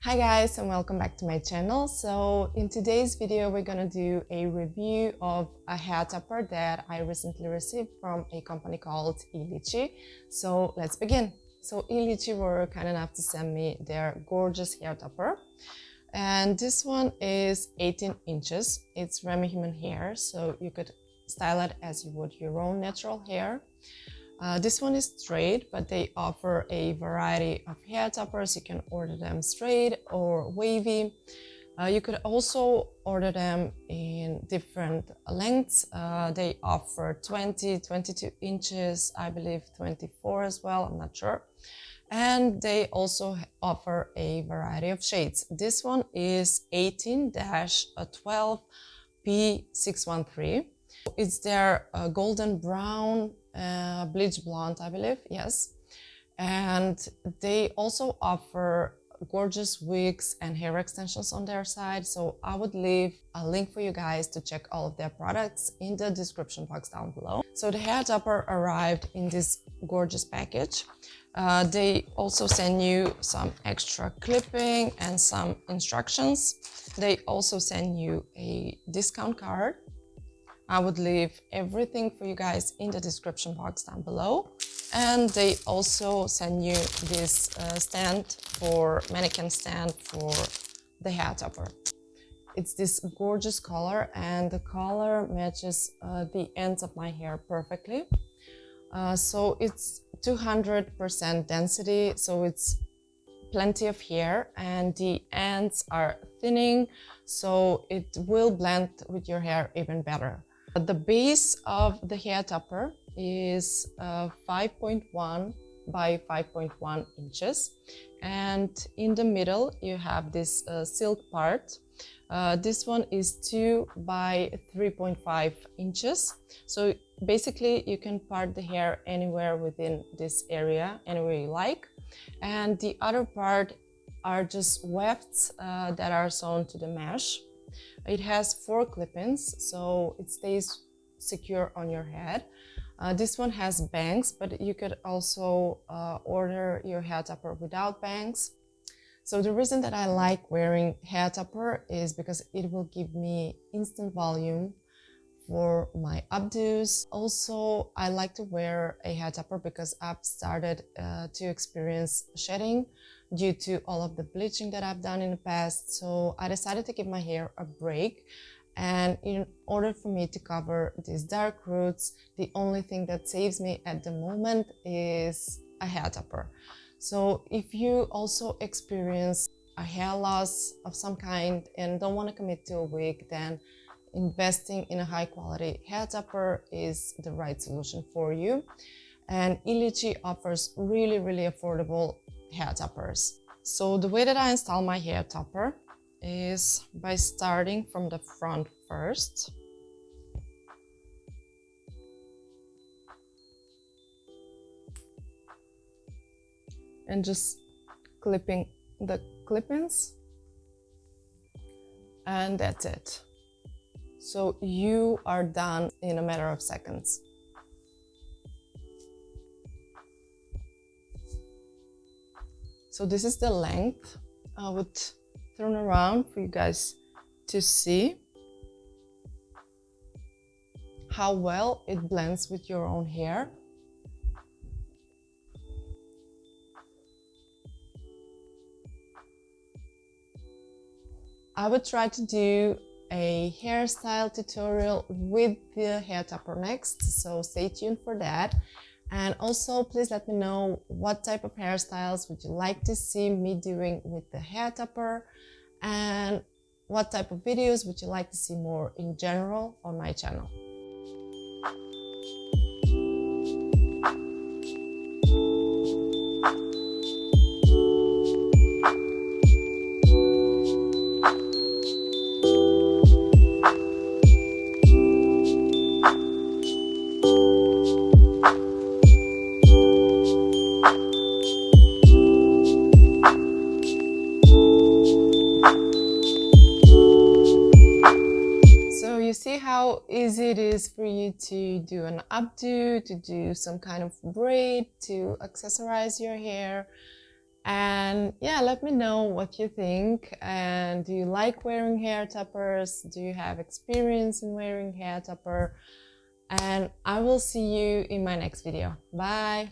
Hi guys, and welcome back to my channel. So in today's video we're gonna do a review of a hair topper that I recently received from a company called E-Litchi. So let's begin. So E-Litchi were kind enough to send me their gorgeous hair topper, and this one is 18 inches. It's Remy human hair, so you could style it as you would your own natural hair. This one is straight, but they offer a variety of hair toppers. You can order them straight or wavy. You could also order them in different lengths. They offer 20, 22 inches, I believe 24 as well, I'm not sure. And they also offer a variety of shades. This one is 18-12 P613. It's their golden brown, bleach blonde, I believe, yes. And they also offer gorgeous wigs and hair extensions on their side. So I would leave a link for you guys to check all of their products in the description box down below. So the hair topper arrived in this gorgeous package. They also send you some extra clipping and some instructions. They also send you a discount card. I would leave everything for you guys in the description box down below. And they also send you this mannequin stand for the hair topper. It's this gorgeous color, and the color matches the ends of my hair perfectly. So it's 200% density, so it's plenty of hair, and the ends are thinning, so it will blend with your hair even better. The base of the hair topper is 5.1 by 5.1 inches, and in the middle you have this silk part. This one is 2 by 3.5 inches. So basically you can part the hair anywhere within this area, anywhere you like. And the other part are just wefts that are sewn to the mesh. It has 4 clip-ins, so it stays secure on your head. This one has bangs, but you could also order your hair topper without bangs. So the reason that I like wearing hair topper is because it will give me instant volume for my updos. Also, I like to wear a hair topper because I've started to experience shedding due to all of the bleaching that I've done in the past. So I decided to give my hair a break, and in order for me to cover these dark roots, the only thing that saves me at the moment is a hair topper. So if you also experience a hair loss of some kind and don't want to commit to a wig, then investing in a high quality hair topper is the right solution for you. And E-Litchi offers really affordable hair toppers. So the way that I install my hair topper is by starting from the front first. And just clipping the clip-ins, and that's it. So you are done in a matter of seconds. So this is the length. I would turn around for you guys to see how well it blends with your own hair. I would try to do a hairstyle tutorial with the hair topper next, so stay tuned for that. And also please let me know what type of hairstyles would you like to see me doing with the hair topper, and what type of videos would you like to see more in general on my channel. You see how easy it is for you to do an updo, to do some kind of braid, to accessorize your hair, And yeah, let me know what you think. And do you like wearing hair toppers? Do you have experience in wearing hair topper? And I will see you in my next video. Bye!